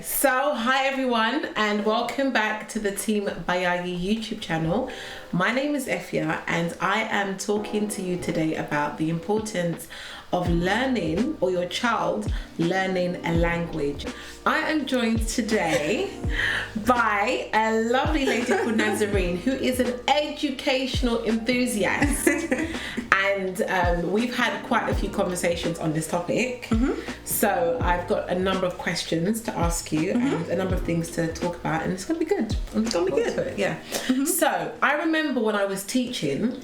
So, hi everyone, and welcome back to the Team Bayagi YouTube channel. My name is Efia, and I am talking to you today about the importance of learning, or your child learning, a language. I am joined today by a lovely lady called Nazarene, who is an educational enthusiast. And we've had quite a few conversations on this topic. So I've got a number of questions to ask you and a number of things to talk about, and it's going to be good. It's going to be good. Yeah. So I remember when I was teaching,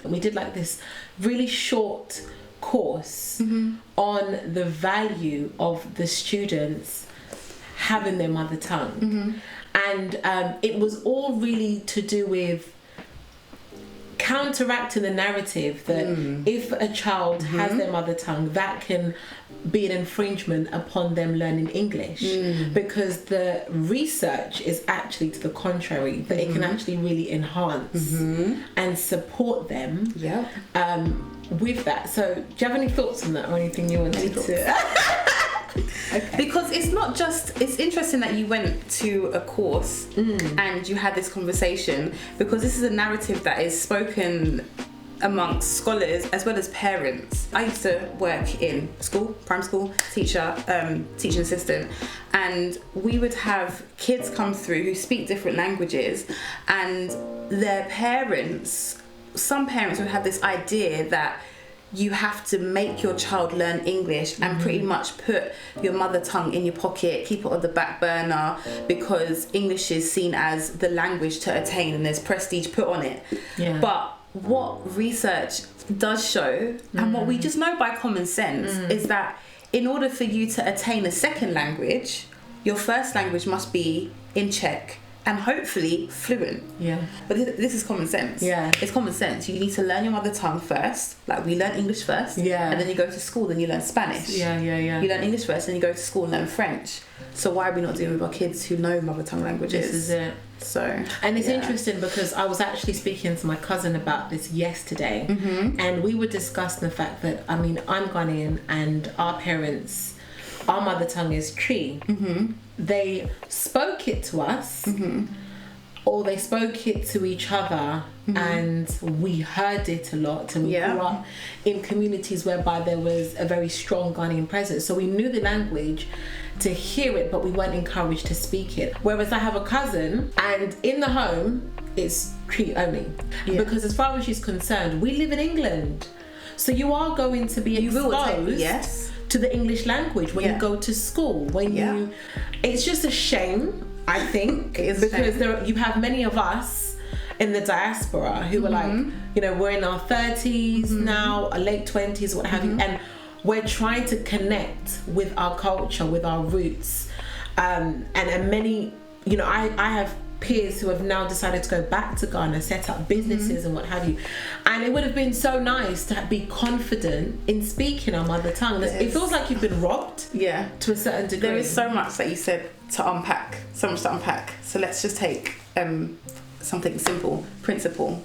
we did like this really short course on the value of the students having their mother tongue. And it was all really to do with counteracting the narrative that if a child has their mother tongue, that can be an infringement upon them learning English, because the research is actually to the contrary, that it can actually really enhance and support them with that. So do you have any thoughts on that, or anything you wanted to Okay. Because it's not just, it's interesting that you went to a course and you had this conversation, because this is a narrative that is spoken amongst scholars as well as parents. I used to work in school, primary school, teaching assistant, and we would have kids come through who speak different languages, and their parents, some parents would have this idea that you have to make your child learn English and pretty much put your mother tongue in your pocket, keep it on the back burner, because English is seen as the language to attain and there's prestige put on it. But what research does show, and what we just know by common sense, is that in order for you to attain a second language, your first language must be in check and hopefully fluent. But this is common sense. It's common sense. You need to learn your mother tongue first. Like, we learn English first, and then you go to school, then you learn Spanish. You learn English first, then you go to school and learn French. So why are we not doing with our kids who know mother tongue languages? This is it. So, and it's interesting because I was actually speaking to my cousin about this yesterday, and we were discussing the fact that, I mean, I'm Ghanaian and our parents, our mother tongue is Cree. They spoke it to us, or they spoke it to each other, and we heard it a lot, and we grew up in communities whereby there was a very strong Ghanaian presence, so we knew the language to hear it, but we weren't encouraged to speak it. Whereas I have a cousin, and in the home it's Cree only, because as far as she's concerned, we live in England, so you are going to be exposed to the English language when you go to school, when you, it's just a shame, I think, because you have many of us in the diaspora who are like, you know, we're in our 30s now, or late 20s, what have you, and we're trying to connect with our culture, with our roots, and many, you know, I have peers who have now decided to go back to Ghana, set up businesses and what have you, and it would have been so nice to be confident in speaking our mother tongue. It feels like you've been robbed to a certain degree. There is so much that you said to unpack, so much to unpack. So let's just take something simple, principle.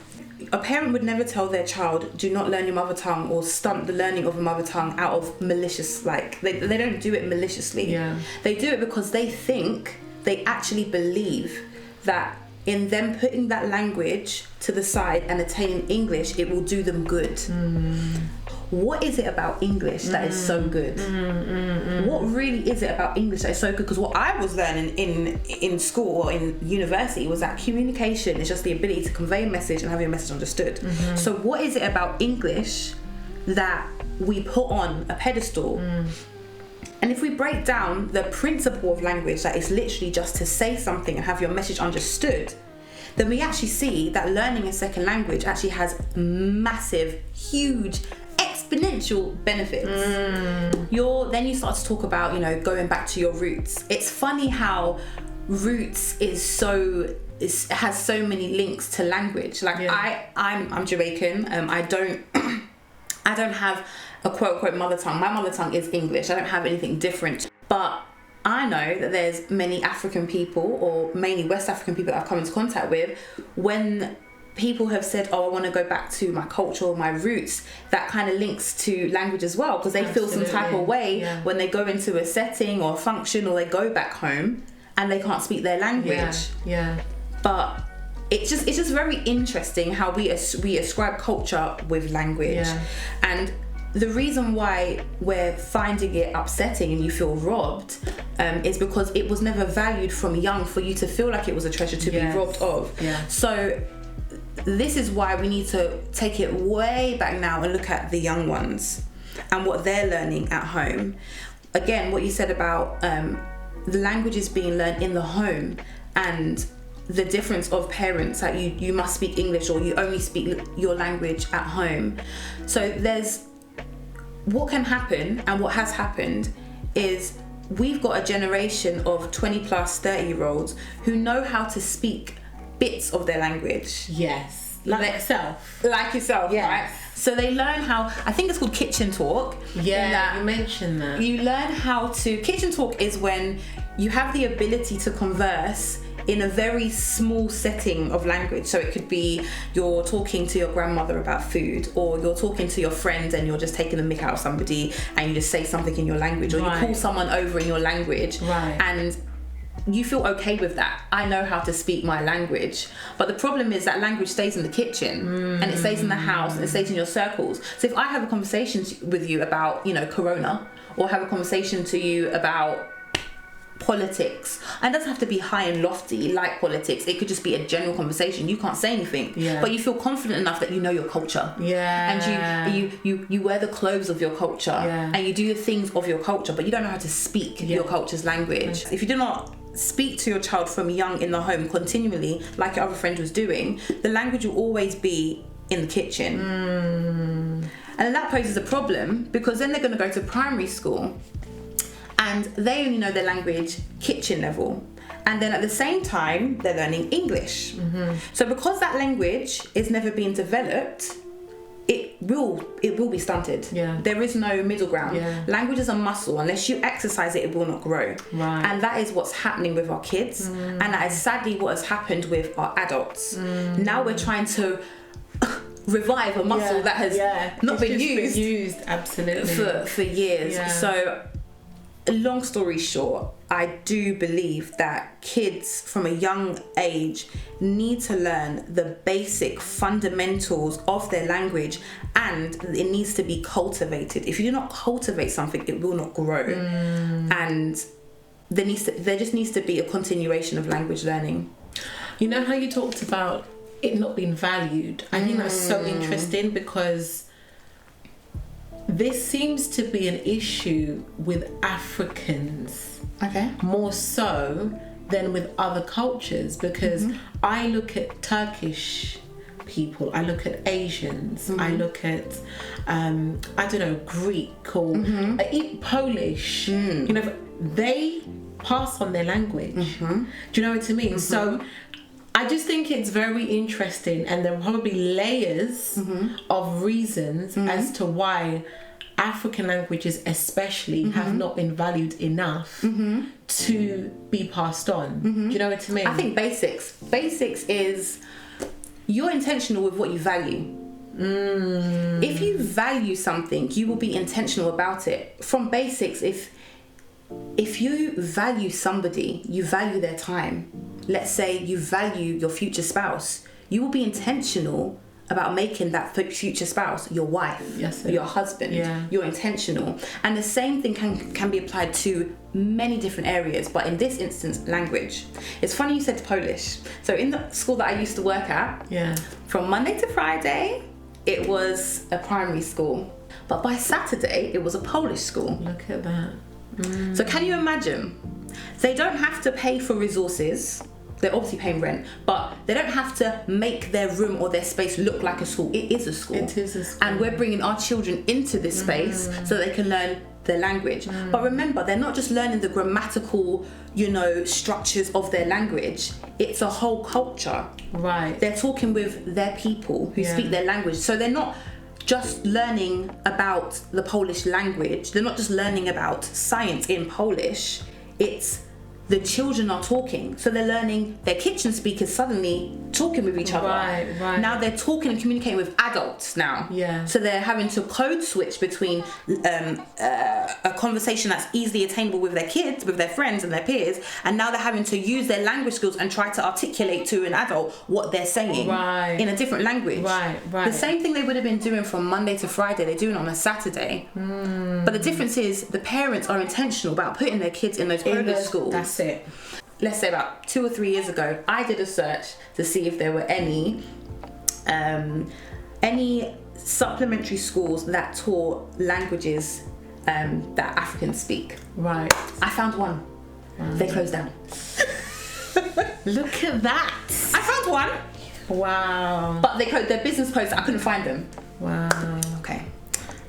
A parent would never tell their child, do not learn your mother tongue, or stunt the learning of a mother tongue out of malicious, like, they don't do it maliciously. They do it because they think, they actually believe that in them putting that language to the side and attaining English, it will do them good. What is it about English that is so good? What really is it about English that is so good? Because what I was learning in school or in university was that communication is just the ability to convey a message and have your message understood. So what is it about English that we put on a pedestal? And if we break down the principle of language, that is literally just to say something and have your message understood, then we actually see that learning a second language actually has massive, huge, exponential benefits. Then you start to talk about, you know, going back to your roots. It's funny how roots has so many links to language. Like I'm Jamaican. I don't have a quote-unquote mother tongue. My mother tongue is English. I don't have anything different. But I know that there's many African people, or mainly West African people that I've come into contact with, when people have said, oh, I want to go back to my culture or my roots, that kind of links to language as well, because they feel some type of way when they go into a setting or a function, or they go back home and they can't speak their language. But it's just very interesting how we ascribe culture with language. And the reason why we're finding it upsetting and you feel robbed is because it was never valued from young for you to feel like it was a treasure to be robbed of. So this is why we need to take it way back now and look at the young ones and what they're learning at home. Again, what you said about the languages being learned in the home, and the difference of parents, that you must speak English or you only speak your language at home. So there's what can happen, and what has happened is we've got a generation of 20 plus 30-year-olds who know how to speak bits of their language. Like yourself, right? So they learn how, I think it's called kitchen talk. You mentioned that. You learn how to, kitchen talk is when you have the ability to converse in a very small setting of language. So it could be you're talking to your grandmother about food, or you're talking to your friend and you're just taking the mick out of somebody and you just say something in your language, or you call someone over in your language, and you feel okay with that. I know how to speak my language. But the problem is that language stays in the kitchen and it stays in the house and it stays in your circles. So if I have a conversation with you about, Corona, or have a conversation to you about politics, and it doesn't have to be high and lofty like politics, it could just be a general conversation, you can't say anything, but you feel confident enough that you know your culture, and you wear the clothes of your culture, and you do the things of your culture, but you don't know how to speak your culture's language. If you do not speak to your child from young in the home continually, like your other friend was doing, the language will always be in the kitchen. And that poses a problem, because then they're going to go to primary school and they only know their language kitchen level, and then at the same time they're learning English. So because that language is never being developed, it will be stunted. There is no middle ground. Language is a muscle. Unless you exercise it, it will not grow. And that is what's happening with our kids, and that is sadly what has happened with our adults. Now we're trying to revive a muscle that has not been used absolutely for years. So long story short, I do believe that kids from a young age need to learn the basic fundamentals of their language, and it needs to be cultivated. If you do not cultivate something, it will not grow. And there just needs to be a continuation of language learning. You know how you talked about it not being valued? I think that's so interesting, because this seems to be an issue with Africans, more so than with other cultures, because I look at Turkish people, I look at Asians, I look at Greek, or Polish. They pass on their language. Do you know what I mean? So I just think it's very interesting, and there are probably layers of reasons as to why African languages especially have not been valued enough to be passed on. Do you know what I mean? I think basics is you're intentional with what you value. If you value something, you will be intentional about it. From basics, if you value somebody, you value their time. Let's say you value your future spouse, you will be intentional about making that future spouse your wife, your husband. You're intentional. And the same thing can be applied to many different areas, but in this instance, language. It's funny you said Polish. So in the school that I used to work at, from Monday to Friday, it was a primary school. But by Saturday, it was a Polish school. Look at that. So can you imagine? They don't have to pay for resources. They're obviously paying rent, but they don't have to make their room or their space look like a school. It is a school. It is a school. And we're bringing our children into this space so they can learn their language. But remember, they're not just learning the grammatical, structures of their language. It's a whole culture. Right. They're talking with their people who speak their language. So they're not just learning about the Polish language. They're not just learning about science in Polish. It's the children are talking, so they're learning their kitchen speakers suddenly talking with each other. Right. Now they're talking and communicating with adults now. Yeah. So they're having to code switch between a conversation that's easily attainable with their kids, with their friends and their peers, and now they're having to use their language skills and try to articulate to an adult what they're saying in a different language. Right. The same thing they would have been doing from Monday to Friday, they're doing it on a Saturday. But the difference is the parents are intentional about putting their kids in those coded schools. That's it. Let's say about 2 or 3 years ago, I did a search to see if there were any supplementary schools that taught languages that Africans speak. Right. I found one. They closed down. Look at that. I found one. Wow. But their business closed. I couldn't find them. Wow. Okay.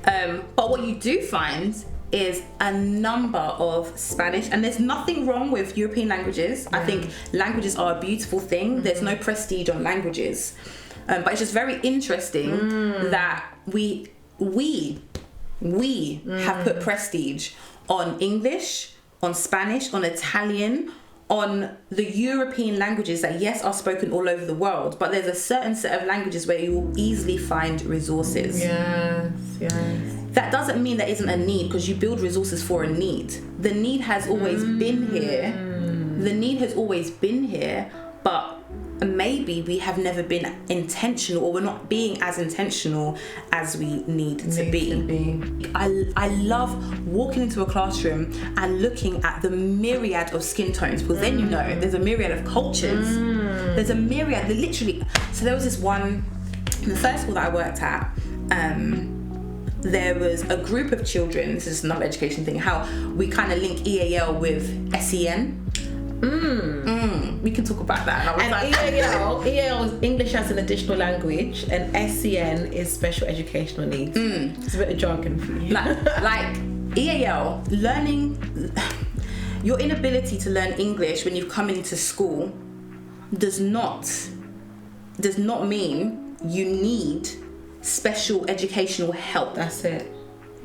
But what you do find is a number of Spanish, and there's nothing wrong with European languages. I think languages are a beautiful thing. There's no prestige on languages. But it's just very interesting that we have put prestige on English, on Spanish, on Italian, on the European languages that, yes, are spoken all over the world, but there's a certain set of languages where you will easily find resources. Yes. That doesn't mean there isn't a need, because you build resources for a need. The need has always been here. The need has always been here, but maybe we have never been intentional, or we're not being as intentional as we need to be. I love walking into a classroom and looking at the myriad of skin tones, because then you know there's a myriad of cultures. There's a myriad, literally. So there was this one, in the first school that I worked at, there was a group of children, this is another education thing, how we kind of link EAL with SEN. We can talk about that. EAL is English as an additional language, and SEN is special educational needs. It's a bit of jargon for you. Like EAL, learning, your inability to learn English when you've come into school does not mean you need special educational help. That's it.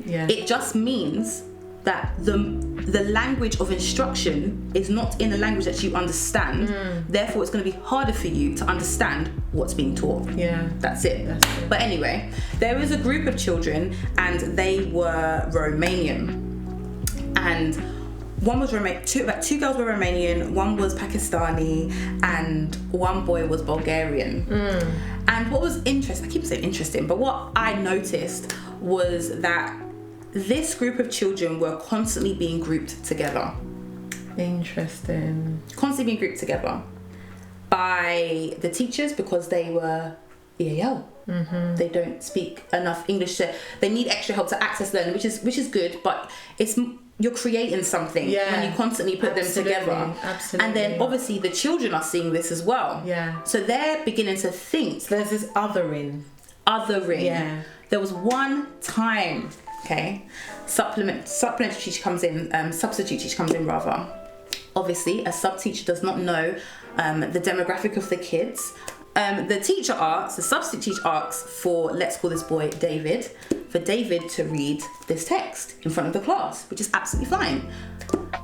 Yeah. It just means that the language of instruction is not in the language that you understand. Therefore, it's going to be harder for you to understand what's being taught. Yeah. That's it. But anyway, there was a group of children, and they were Romanian. And one was two girls were Romanian, one was Pakistani, and one boy was Bulgarian. And what was interesting, I keep saying interesting, but what I noticed was that this group of children were constantly being grouped together. Interesting. Constantly being grouped together by the teachers, because they were EAL. They don't speak enough English. They need extra help to access learning, which is good, but you're creating something when you constantly put them together. Absolutely. And then obviously the children are seeing this as well. Yeah. So they're beginning to think. So there's this othering. Yeah. There was one time, supplementary teacher comes in, substitute teacher comes in rather. Obviously, a sub teacher does not know the demographic of the kids. The substitute teacher asks for, let's call this boy David, for David to read this text in front of the class, which is absolutely fine.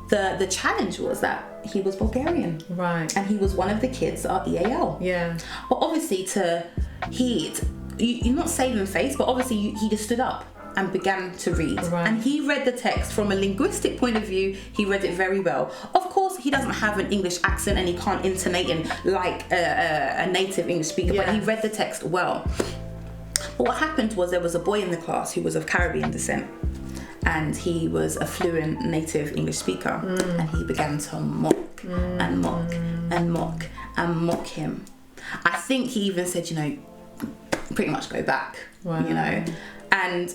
The challenge was that he was Bulgarian. Right. And he was one of the kids that are EAL. Yeah. But obviously you're not saving face, but obviously he just stood up and began to read. Right. And he read the text from a linguistic point of view. He read it very well. Of course, he doesn't have an English accent and he can't intonate in like a native English speaker, but he read the text well. But what happened was there was a boy in the class who was of Caribbean descent, and he was a fluent native English speaker, and he began to mock and mock and mock and mock him. I think he even said, pretty much go back. Wow. And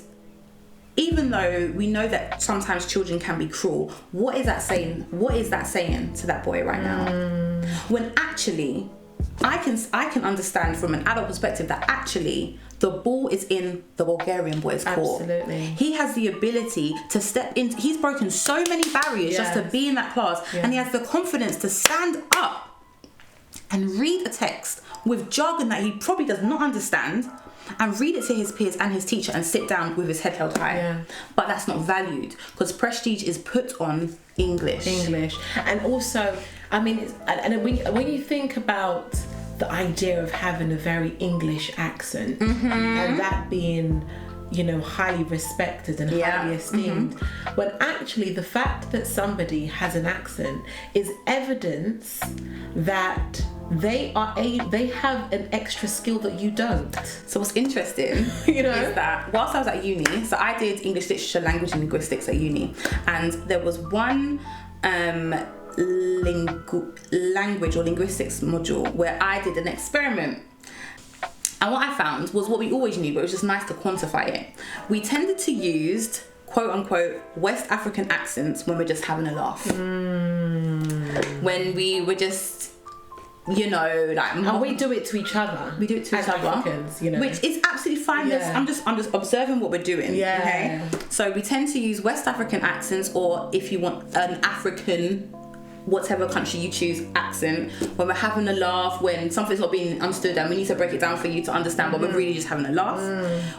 even though we know that sometimes children can be cruel, what is that saying to that boy right now? When actually I can understand from an adult perspective that actually the ball is in the Bulgarian boy's court. Absolutely. He has the ability to step in. He's broken so many barriers just to be in that class, and he has the confidence to stand up and read a text with jargon that he probably does not understand, and read it to his peers and his teacher and sit down with his head held high. Yeah. But that's not valued, because prestige is put on English. And also, I mean, when you think about the idea of having a very English accent and that being, you know, highly respected and highly esteemed, when actually the fact that somebody has an accent is evidence that they have an extra skill that you don't. So what's interesting, you know, is that whilst I was at uni, so I did English literature, language and linguistics at uni, and there was one language or linguistics module where I did an experiment. And what I found was what we always knew, but it was just nice to quantify it. We tended to use quote unquote West African accents when we're just having a laugh. When we were just, you know, like, and we do it to each other. We do it to each other, Africans, you know, which is absolutely fine. Yeah. I'm just observing what we're doing. Yeah. Okay. So we tend to use West African accents, or if you want an African, whatever country you choose, accent, when we're having a laugh, when something's not being understood and we need to break it down for you to understand, but we're really just having a laugh.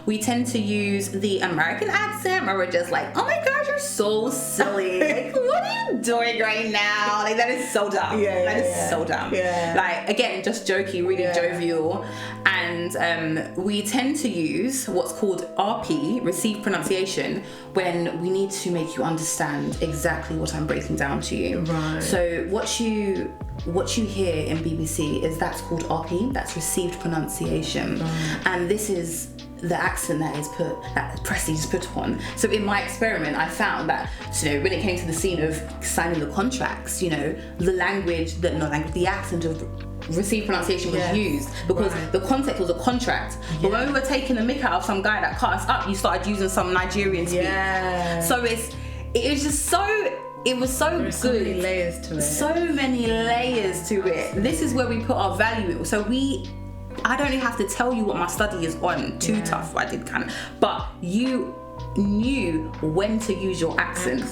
We tend to use the American accent where we're just like, oh my gosh, you're so silly. Like, what are you doing right now? Like, that is so dumb. That is so dumb. Like, again, just jokey, really jovial. And we tend to use what's called RP, received pronunciation, when we need to make you understand exactly what I'm breaking down to you. Right. So what you hear in BBC is that's called RP, that's received pronunciation. And this is the accent that Prestige is put upon. So in my experiment, I found that, you know, when it came to the scene of signing the contracts, you know, the accent of received pronunciation was used because the context was a contract. But when we were taking a mick out of some guy that cut us up, you started using some Nigerian speak. So it was so good. So many layers to it. So many layers to it. This is where we put our value. So I don't even have to tell you what my study is on. Too tough. I did kind of, but you knew when to use your accent.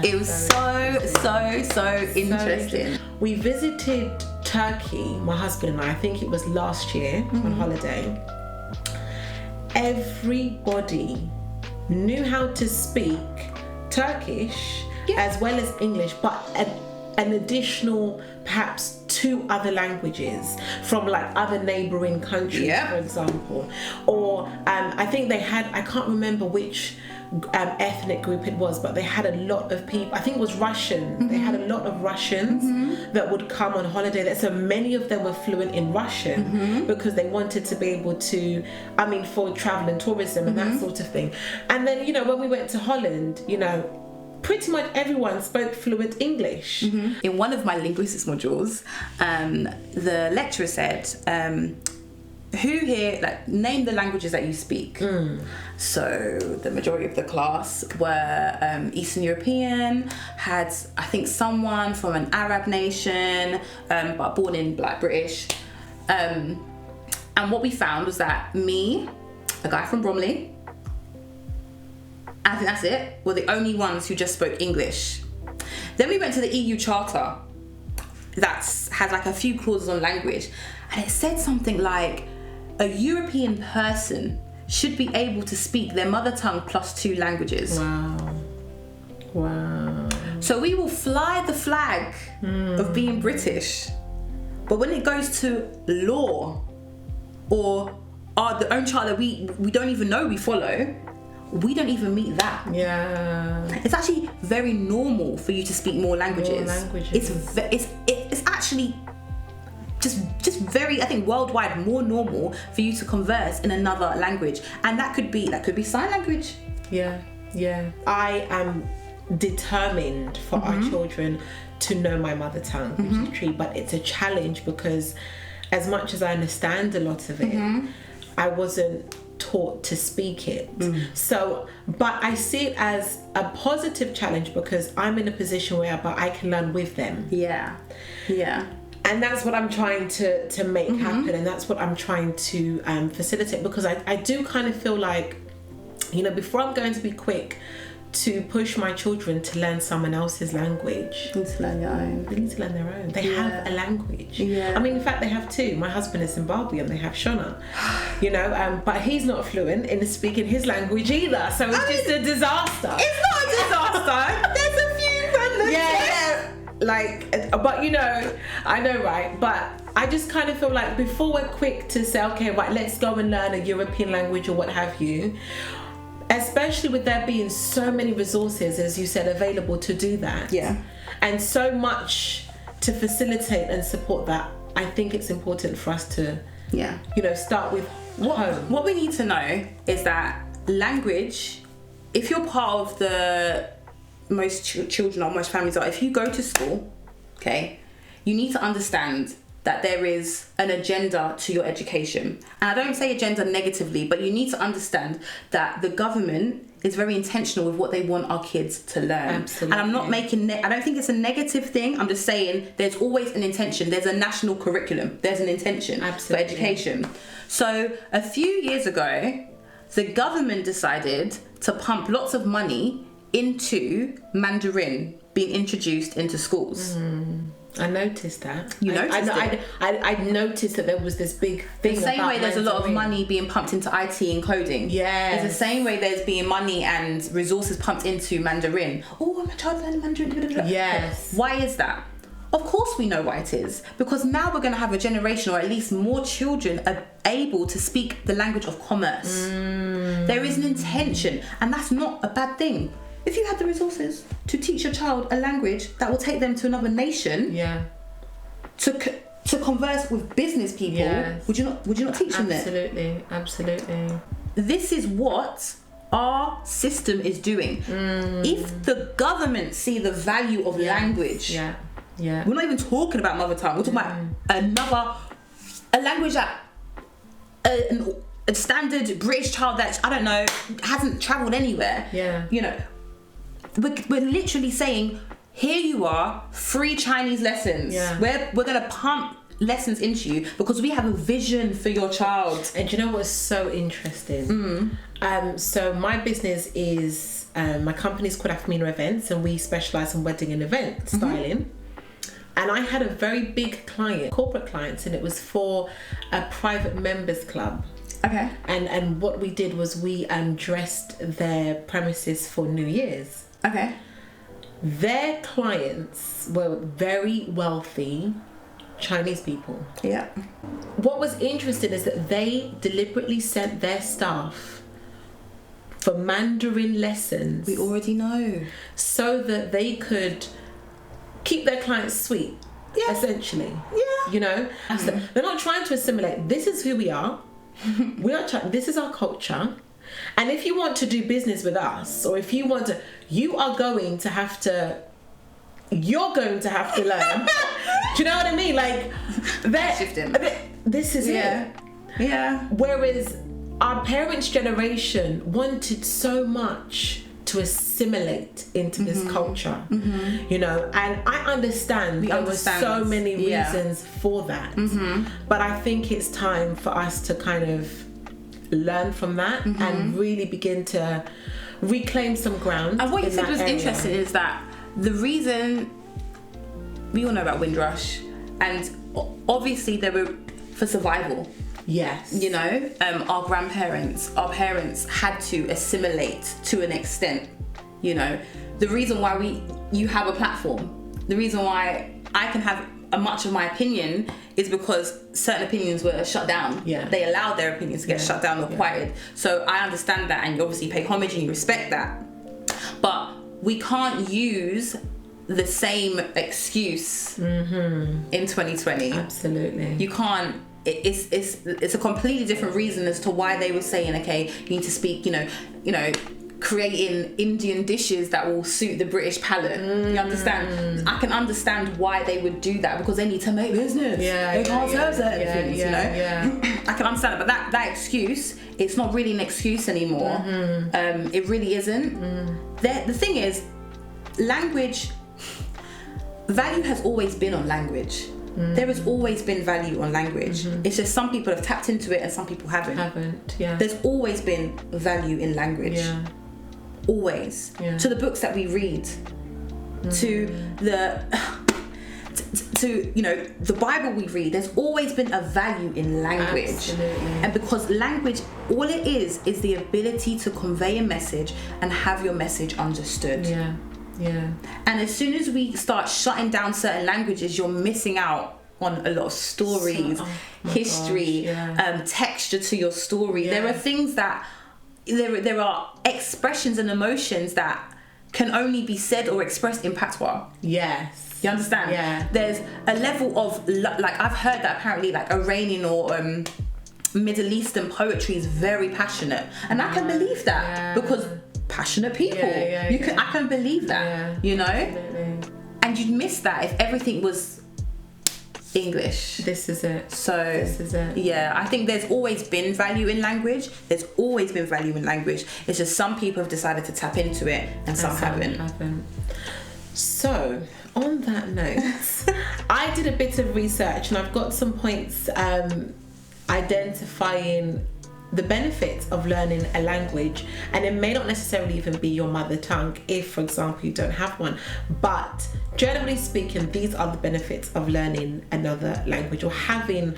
It was so interesting. We visited Turkey, my husband and I think it was last year on holiday. Everybody knew how to speak Turkish as well as English, but an additional perhaps 2 other languages from like other neighboring countries, for example. Or I think they had, I can't remember which ethnic group it was, but they had a lot of people, I think it was Russian. They had a lot of Russians that would come on holiday. So many of them were fluent in Russian because they wanted to be able to, for travel and tourism and that sort of thing. And then, you know, when we went to Holland, you know, pretty much everyone spoke fluent English. In one of my linguistics modules, the lecturer said, who here, like, name the languages that you speak. So the majority of the class were Eastern European, had, I think, someone from an Arab nation, but born in Black British. And what we found was that me, a guy from Bromley, I think that's it, were the only ones who just spoke English. Then we went to the EU Charter that has like a few clauses on language, and it said something like a European person should be able to speak their mother tongue plus 2 languages. Wow. So we will fly the flag of being British, but when it goes to law or the own charter that we don't even know we follow, we don't even meet that. It's actually very normal for you to speak more languages. It's actually just very, I think, worldwide more normal for you to converse in another language, and that could be sign language. I am determined for our children to know my mother tongue, which is true, but it's a challenge because as much as I understand a lot of it, I wasn't taught to speak it. So, but I see it as a positive challenge because I'm in a position where I can learn with them. And that's what I'm trying to make happen, and that's what I'm trying to facilitate, because I do kind of feel like, you know, before I'm going to be quick to push my children to learn someone else's language, You need to learn your own. they need to learn their own. They have a language. In fact, they have 2. My husband is Zimbabwean, they have Shona, you know, but he's not fluent in speaking his language either, so it's just a disaster. It's not a disaster. There's a few random like, but you know, I know, right? But I just kind of feel like before we're quick to say, okay, right, let's go and learn a European language or what have you, especially with there being so many resources, as you said, available to do that. Yeah. And so much to facilitate and support that, I think it's important for us to, start with home. What we need to know is that language, if you're part of the most children or most families are, if you go to school, okay, you need to understand that there is an agenda to your education. And I don't say agenda negatively, but you need to understand that the government is very intentional with what they want our kids to learn. Absolutely. And I'm not making I don't think it's a negative thing. I'm just saying there's always an intention. There's a national curriculum. There's an intention for education. So a few years ago, the government decided to pump lots of money into Mandarin being introduced into schools. I noticed that. You noticed it? I noticed that there was this big thing. The same about way there's a lot of Mandarin. money being pumped into IT and coding. Yeah. It's the same way there's being money and resources pumped into Mandarin. Oh, my child learning Mandarin. Blah, blah, blah. Yes. Why is that? Of course we know why it is. Because now we're going to have a generation, or at least more children, are able to speak the language of commerce. There is an intention, and that's not a bad thing. If you had the resources to teach your child a language that will take them to another nation, to converse with business people, would you not teach them that? Absolutely. This is what our system is doing. If the government see the value of language, we're not even talking about mother tongue. We're talking about a language that a standard British child that, I don't know, hasn't travelled anywhere. You know, we're literally saying, here you are, free Chinese lessons. We're going to pump lessons into you because we have a vision for your child. And do you know what's so interesting? So my business is, my company's called Afamina Events, and we specialise in wedding and event styling. And I had a very big client, corporate clients, and it was for a private members club. Okay. And what we did was we dressed their premises for New Year's. Okay. Their clients were very wealthy Chinese people. Yeah. What was interesting is that they deliberately sent their staff for Mandarin lessons. We already know. So that they could keep their clients sweet, essentially. Yeah. You know? So they're not trying to assimilate. This is who we are. This is our culture. And if you want to do business with us, or if you want to, you're going to have to learn. Do you know what I mean? Like, this is it. Yeah. Whereas our parents' generation wanted so much to assimilate into this culture, you know, and I understand there were so many reasons for that, but I think it's time for us to kind of learn from that and really begin to reclaim some ground. And what you said was interesting is that the reason, we all know about Windrush, and obviously they were for survival. Yes. You know, our parents had to assimilate to an extent. You know, the reason why you have a platform, the reason why I can have much of my opinion is because certain opinions were shut down. Yeah. They allowed their opinions to get shut down or quieted. So I understand that, and you obviously pay homage and you respect that. But we can't use the same excuse in 2020. Absolutely. You can't. It's a completely different reason as to why they were saying, okay, you need to speak, you know, creating Indian dishes that will suit the British palate. You understand? I can understand why they would do that, because they need to make business. They can't serve certain things, you know? I can understand it, but that excuse, it's not really an excuse anymore. It really isn't. The thing is, language, value has always been on language. There has always been value on language. It's just some people have tapped into it and some people haven't. There's always been value in language. Always. To the books that we read, to you know, the Bible we read, there's always been a value in language. Absolutely. And because language, all it is the ability to convey a message and have your message understood. And as soon as we start shutting down certain languages, you're missing out on a lot of stories, history, texture to your story. Yeah. There are things that there are expressions and emotions that can only be said or expressed in patois. Yes. You understand? Yeah. There's a level of like I've heard that apparently like Iranian or Middle Eastern poetry is very passionate, and I can believe that because passionate people. I can believe that. You know. Absolutely. And you'd miss that if everything was English. This is it. This is it. Yeah, I think there's always been value in language. There's always been value in language. It's just some people have decided to tap into it and some haven't. So, on that note, I did a bit of research and I've got some points identifying the benefits of learning a language, and it may not necessarily even be your mother tongue if, for example, you don't have one, but generally speaking, these are the benefits of learning another language or having,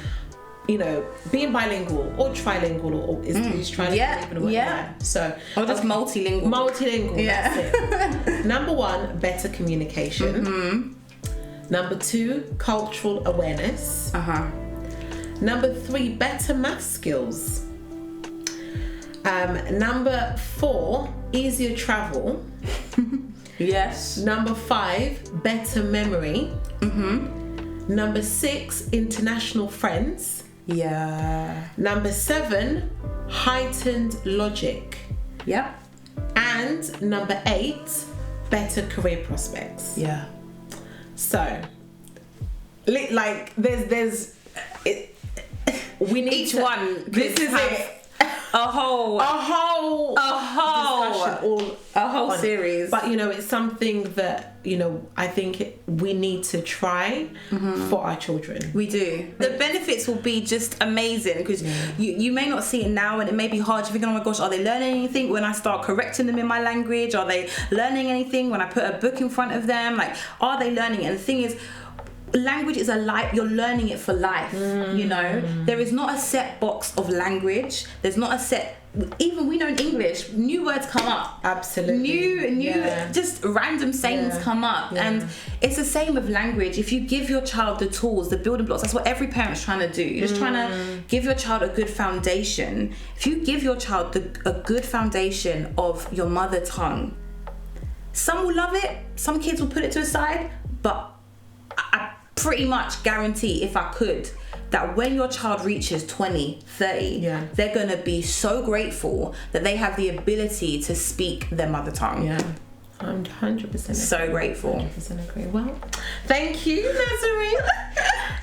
you know, being bilingual or trilingual, or is trilingual even a word? Yeah. So, or just multilingual. Multilingual, yeah. That's it. Number one, better communication. Number two, cultural awareness. Number three, better math skills. Number four, easier travel. Yes. Number five, better memory. Number six, international friends. Yeah. Number seven, heightened logic. Yep. And number eight, better career prospects. Yeah. So, like, there's we need each one. This is it. A whole series. But you know, it's something that, you know, I think we need to try for our children. We do. The benefits will be just amazing because you may not see it now, and it may be hard. You're thinking, oh my gosh, are they learning anything when I start correcting them in my language? Are they learning anything when I put a book in front of them? Like, are they learning? And the thing is, language is a life. You're learning it for life. You know, there is not a set box of language. There's not a set. Even we know in English, new words come up. Absolutely. New, just random sayings come up, and it's the same with language. If you give your child the tools, the building blocks, that's what every parent's trying to do. You're just trying to give your child a good foundation. If you give your child a good foundation of your mother tongue, some will love it. Some kids will put it to the side, but I pretty much guarantee, if I could, that when your child reaches 20, 30, they're going to be so grateful that they have the ability to speak their mother tongue. Yeah, I'm 100% so grateful. 100% agree. Well, thank you, Nazarene.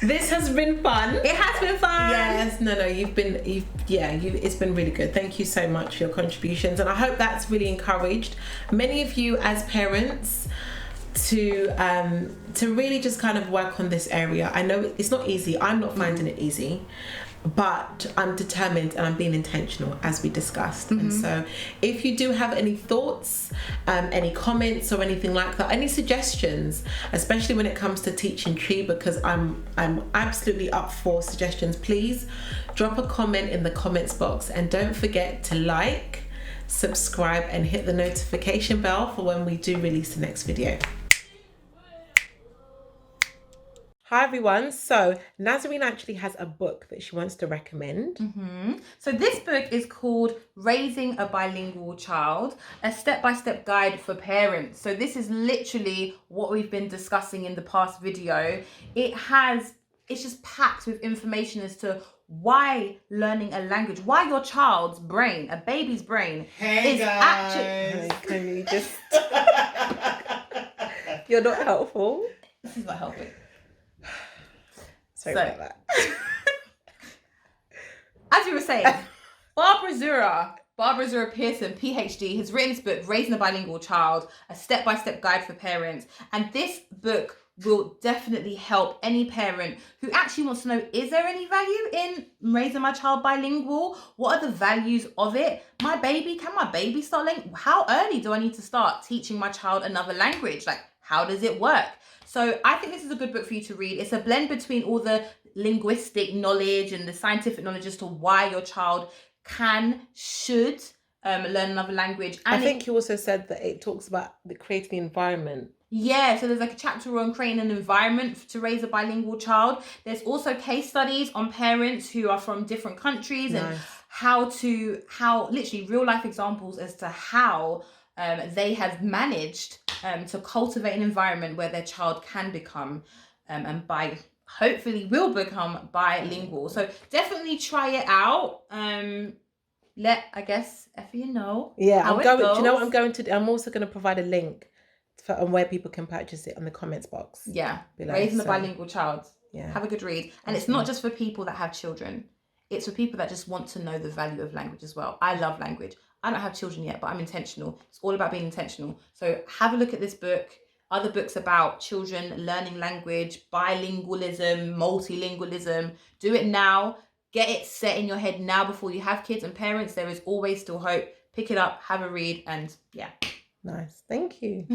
This has been fun. It has been fun. Yes, no, it's been really good. Thank you so much for your contributions, and I hope that's really encouraged many of you as parents to really just kind of work on this area. I know it's not easy. I'm not finding it easy, but I'm determined and I'm being intentional, as we discussed. And so if you do have any thoughts, any comments or anything like that, any suggestions, especially when it comes to teaching Tree, because I'm absolutely up for suggestions, please drop a comment in the comments box, and don't forget to like, subscribe and hit the notification bell for when we do release the next video. Hi everyone, so Nazarene actually has a book that she wants to recommend. So this book is called Raising a Bilingual Child, a step-by-step guide for parents. So this is literally what we've been discussing in the past video. It's just packed with information as to why learning a language, why your child's brain, a baby's brain, is actually... Can you just... You're not helpful. This is not helping. Sorry about that. As we were saying, Barbara Zura Pearson, PhD, has written this book, Raising a Bilingual Child, a step-by-step guide for parents. And this book will definitely help any parent who actually wants to know, is there any value in raising my child bilingual? What are the values of it? Can my baby start learning? How early do I need to start teaching my child another language? Like, how does it work? So I think this is a good book for you to read. It's a blend between all the linguistic knowledge and the scientific knowledge as to why your child should learn another language. And I think you also said that it talks about creating the environment Yeah, so there's like a chapter on creating an environment to raise a bilingual child. There's also case studies on parents who are from different countries and how literally real life examples as to how they have managed to cultivate an environment where their child can become hopefully will become bilingual. So definitely try it out. Let, I guess, Effie know. Yeah, how I'm it going. goes. Do you know what I'm going to do? I'm also going to provide a link on where people can purchase it on the comments box. Yeah, below, raising a bilingual child. Yeah, have a good read, and it's not just for people that have children. It's for people that just want to know the value of language as well. I love language. I don't have children yet, but I'm intentional. It's all about being intentional. So have a look at this book. Other books about children learning language, bilingualism, multilingualism. Do it now. Get it set in your head now before you have kids. And parents, there is always still hope. Pick it up, have a read, and yeah. Nice. Thank you.